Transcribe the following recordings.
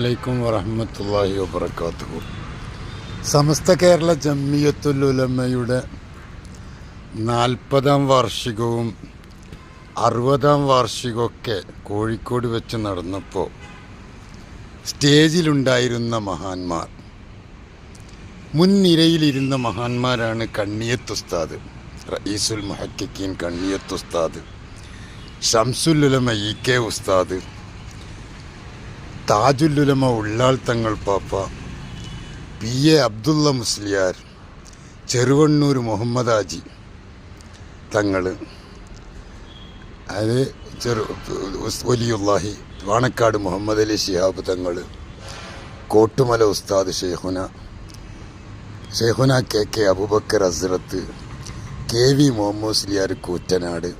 അലൈക്കും വറഹ്മത്തുള്ളാഹി വബറകാതുഹു. സമസ്ത കേരള ജംഇയ്യത്തുൽ ഉലമയുടെ 40-ാം വാർഷികവും 60-ാം വാർഷികമൊക്കെ കോഴിക്കോട് വെച്ച് നടന്നപ്പോൾ സ്റ്റേജിലുണ്ടായിരുന്ന മഹാന്മാർ, മുൻനിരയിലിരുന്ന മഹാന്മാരാണ് കണ്ണിയത്ത് ഉസ്താദ്, റഈസുൽ മുഹഖിഖീൻ കണ്ണിയത്ത് ഉസ്താദ്, ശംസുൽ ഉലമ ഇ.കെ. ഉസ്താദ്, താജുൽ ഉലമ ഉള്ളാൾ തങ്ങൾ പാപ്പ, പി.എ. അബ്ദുള്ള മുസ്ലിയാർ, ചെറുവണ്ണൂർ മുഹമ്മദ് ഹാജി തങ്ങൾ, അത് വലിയുല്ലാഹി വാണക്കാട് മുഹമ്മദ് അലി ശിഹാബ് തങ്ങൾ, കോട്ടുമല ഉസ്താദ് ഷെയ്ഖുന കെ അബൂബക്കർ ഹസ്രത്ത്, കെ.വി. മുഹമ്മദ് മുസ്ലിയാർ കൂറ്റനാട്,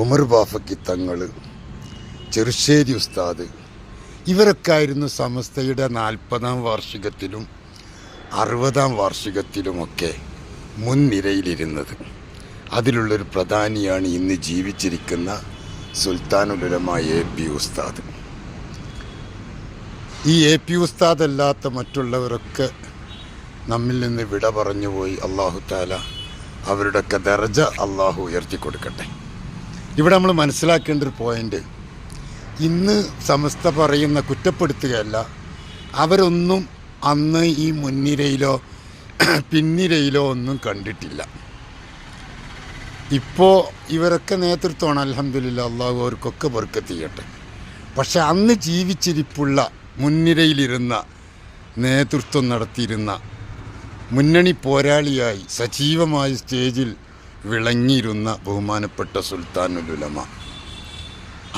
ഉമർ ബാഫക്കി തങ്ങൾ, ചെറുശ്ശേരി ഉസ്താദ്, ഇവരൊക്കെ ആയിരുന്നു സമസ്തയുടെ 40-ാം വാർഷികത്തിലും 60-ാം വാർഷികത്തിലുമൊക്കെ മുൻനിരയിലിരുന്നത്. അതിലുള്ളൊരു പ്രധാനിയാണ് ഇന്ന് ജീവിച്ചിരിക്കുന്ന സുൽത്താനുൽ ഉലമ എ.പി. ഉസ്താദ്. ഈ എ.പി. ഉസ്താദ് അല്ലാത്ത മറ്റുള്ളവരൊക്കെ നമ്മിൽ നിന്ന് വിട പറഞ്ഞു പോയി. അല്ലാഹു തആല അവരുടെയൊക്കെ ദർജ അല്ലാഹു ഉയർത്തിക്കൊടുക്കട്ടെ. ഇവിടെ നമ്മൾ മനസ്സിലാക്കേണ്ട ഒരു പോയിന്റ്, ഇന്ന് സമസ്ത പറയുന്ന കുറ്റപ്പെടുത്തുകയല്ല, അവരൊന്നും അന്ന് ഈ മുൻനിരയിലോ പിൻനിരയിലോ ഒന്നും കണ്ടിട്ടില്ല. ഇപ്പോൾ ഇവരൊക്കെ നേതൃത്വമാണ്, അൽഹംദുലില്ലാ, അള്ളാഹു അവർക്കൊക്കെ ബർക്കത്ത് ചെയ്യട്ടെ. പക്ഷെ അന്ന് ജീവിച്ചിരിപ്പുള്ള മുൻനിരയിലിരുന്ന, നേതൃത്വം നടത്തിയിരുന്ന, മുന്നണി പോരാളിയായി സജീവമായി സ്റ്റേജിൽ വിളങ്ങിയിരുന്ന ബഹുമാനപ്പെട്ട സുൽത്താനുൽ ഉലമ,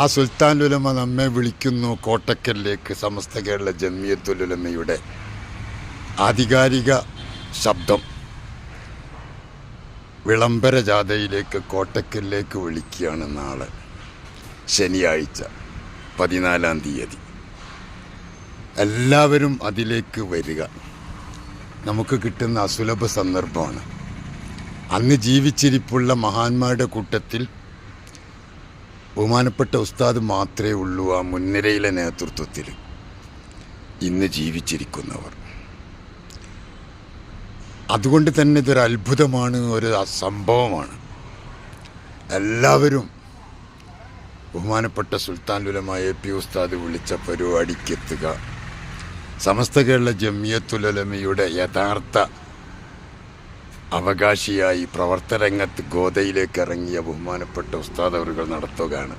ആ സുൽത്താനുൽ ഉലമ നമ്മെ വിളിക്കുന്നു കോട്ടക്കലിലേക്ക്. സമസ്ത കേരള ജംഇയ്യത്തുൽ ഉലമയുടെ ആധികാരിക ശബ്ദം വിളംബര ജാഥയിലേക്ക് കോട്ടക്കലിലേക്ക് വിളിക്കുകയാണ്. നാളെ ശനിയാഴ്ച 14-ാം തീയതി എല്ലാവരും അതിലേക്ക് വരിക. നമുക്ക് കിട്ടുന്ന അസുലഭ സന്ദർഭമാണ്. അന്ന് ജീവിച്ചിരിപ്പുള്ള മഹാന്മാരുടെ കൂട്ടത്തിൽ ബഹുമാനപ്പെട്ട ഉസ്താദ് മാത്രമേ ഉള്ളൂ ആ മുൻനിരയിലെ നേതൃത്വത്തിൽ ഇന്ന് ജീവിച്ചിരിക്കുന്നവർ. അതുകൊണ്ട് തന്നെ ഇതൊരു അത്ഭുതമാണ്, ഒരു സംഭവമാണ്. എല്ലാവരും ബഹുമാനപ്പെട്ട സുൽത്താനുൽ ഉലമ എ.പി. ഉസ്താദ് വിളിച്ച പരിപാടിക്ക് എത്തുക. സമസ്ത കേരള ജംഇയ്യത്തുൽ ഉലമയുടെ യഥാർത്ഥ അവകാശിയായി പ്രവർത്തനരംഗത്ത് ഗോദയിലേക്ക് ഇറങ്ങിയ ബഹുമാനപ്പെട്ട ഉസ്താദ് അവറുകൾ നടത്തുകയാണ്.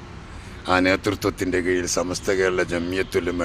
ആ നേതൃത്വത്തിൻ്റെ കീഴിൽ സമസ്ത കേരള ജംഇയ്യത്തുൽ ഉലമ